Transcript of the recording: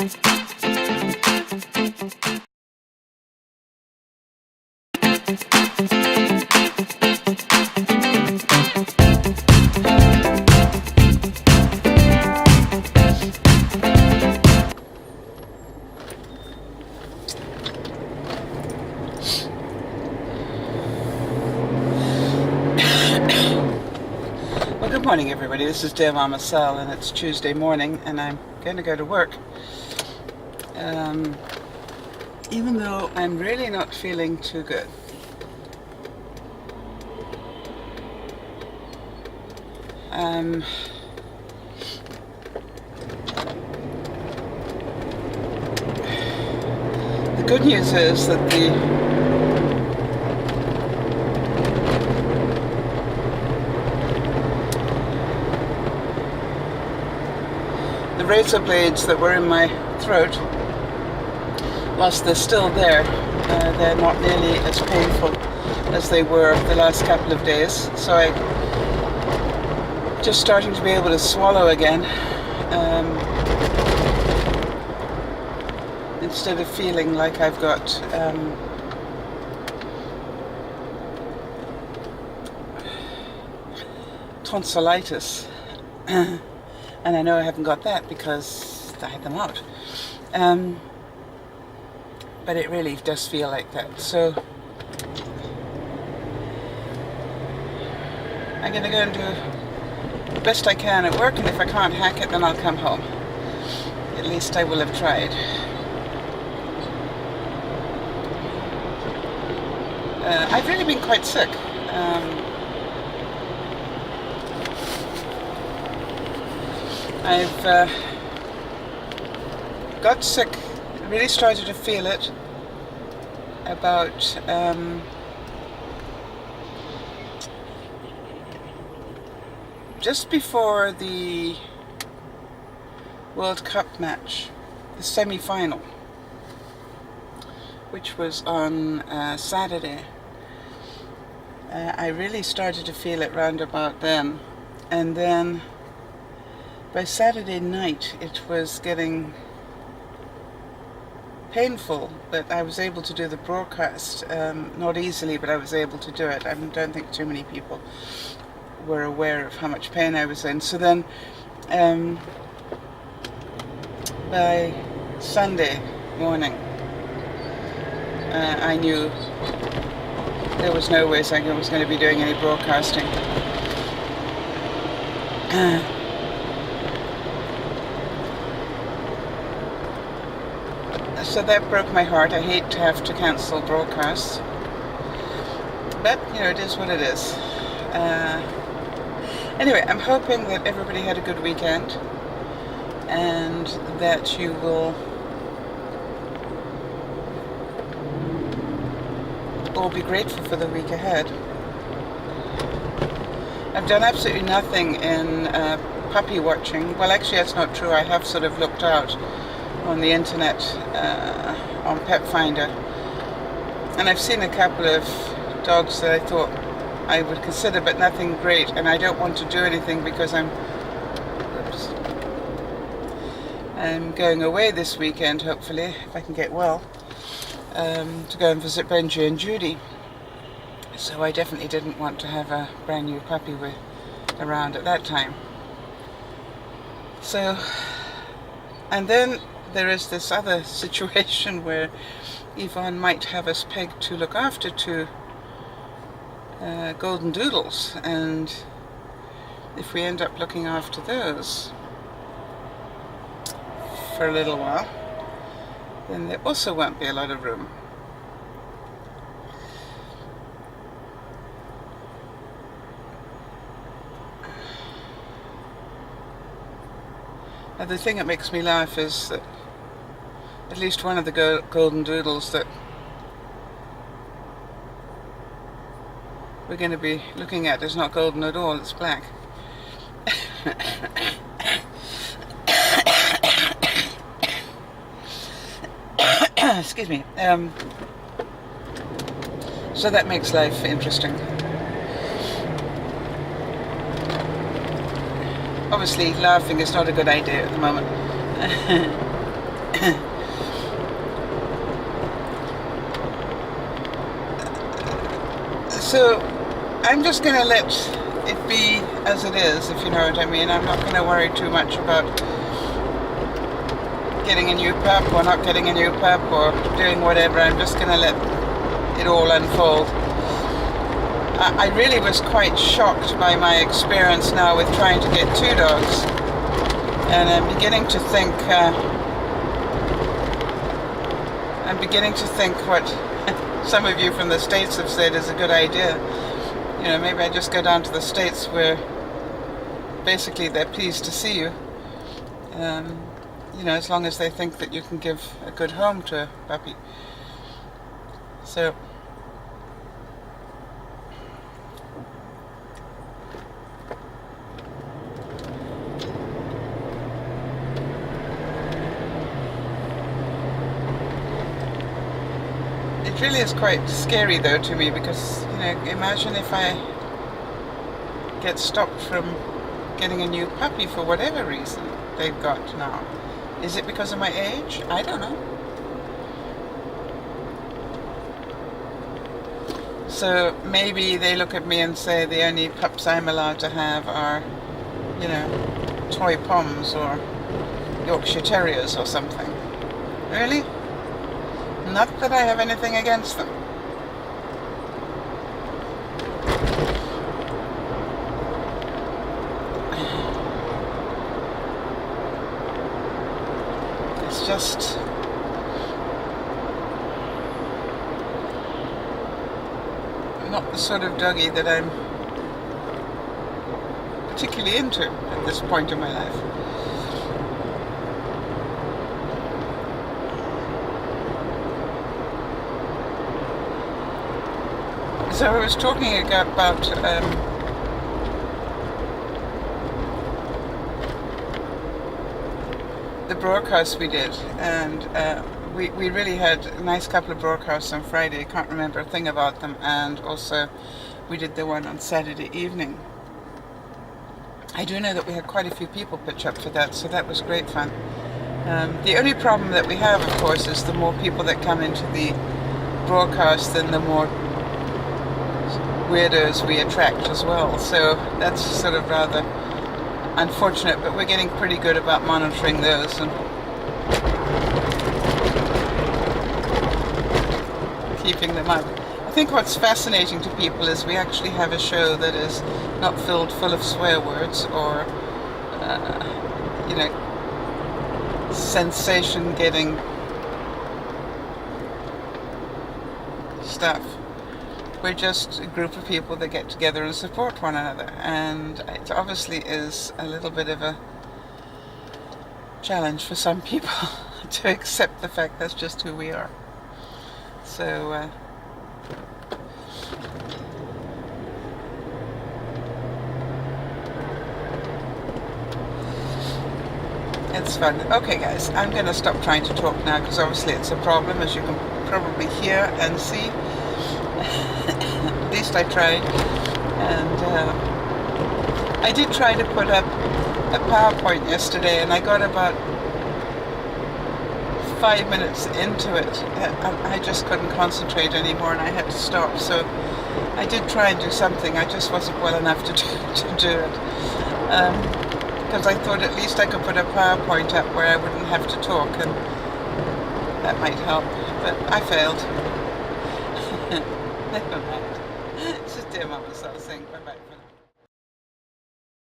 Well, good morning, everybody. This is DearMamaSal, and it's Tuesday morning, and I'm going to go to work. Even though I'm really not feeling too good. The good news is that the razor blades that were in my throat, whilst they're still there, they're not nearly as painful as they were the last couple of days. So I'm just starting to be able to swallow again, instead of feeling like I've got tonsillitis. And I know I haven't got that because I had them out. But it really does feel like that. So I'm going to go and do the best I can at work, and if I can't hack it, then I'll come home. At least I will have tried. I've really been quite sick. I've got sick, really started to feel it about just before the World Cup match, the semi-final, which was on Saturday. I really started to feel it round about then, and then by Saturday night it was getting painful, but I was able to do the broadcast, not easily, but I was able to do it. I don't think too many people were aware of how much pain I was in. So then by Sunday morning I knew there was no way I was going to be doing any broadcasting. So that broke my heart. I hate to have to cancel broadcasts, but you know, it is what it is. Anyway, I'm hoping that everybody had a good weekend, and that you will all be grateful for the week ahead. I've done absolutely nothing in puppy watching. Well, actually that's not true. I have sort of looked out on the internet, on Pet Finder, and I've seen a couple of dogs that I thought I would consider, but nothing great, and I don't want to do anything because I'm going away this weekend, hopefully, if I can get well, to go and visit Benji and Judy. So I definitely didn't want to have a brand new puppy around at that time. So, and then there is this other situation where Yvonne might have us pegged to look after two golden doodles, and if we end up looking after those for a little while, then there also won't be a lot of room. Now the thing that makes me laugh is that at least one of the golden doodles that we're going to be looking at is not golden at all, it's black. Excuse me. So that makes life interesting. Obviously laughing is not a good idea at the moment. So I'm just going to let it be as it is, if you know what I mean. I'm not going to worry too much about getting a new pup or not getting a new pup or doing whatever. I'm just going to let it all unfold. I really was quite shocked by my experience now with trying to get 2 dogs, and I'm beginning to think what some of you from the States have said is a good idea. You know, maybe I just go down to the States where basically they're pleased to see you. You know, as long as they think that you can give a good home to a puppy. So it really is quite scary though to me, because, you know, imagine if I get stopped from getting a new puppy for whatever reason they've got now. Is it because of my age? I don't know. So maybe they look at me and say the only pups I'm allowed to have are, you know, toy poms or Yorkshire Terriers or something. Really? Not that I have anything against them. It's just not the sort of doggy that I'm particularly into at this point in my life. So I was talking about the broadcast we did, and we really had a nice couple of broadcasts on Friday. I can't remember a thing about them, and also we did the one on Saturday evening. I do know that we had quite a few people pitch up for that, so that was great fun. The only problem that we have, of course, is the more people that come into the broadcast, then the more weirdos we attract as well. So that's sort of rather unfortunate, but we're getting pretty good about monitoring those and keeping them up. I think what's fascinating to people is we actually have a show that is not filled full of swear words or you know, sensation getting stuff. We're just a group of people that get together and support one another, and it obviously is a little bit of a challenge for some people to accept the fact that's just who we are. So it's fun. Okay guys, I'm going to stop trying to talk now, because obviously it's a problem, as you can probably hear and see. At least I tried. And I did try to put up a PowerPoint yesterday, and I got about 5 minutes into it. I just couldn't concentrate anymore, and I had to stop. So I did try and do something. I just wasn't well enough to do it. Because I thought at least I could put a PowerPoint up where I wouldn't have to talk, and that might help. But I failed. Never mind. This is Dear Mama Sal saying bye-bye for now.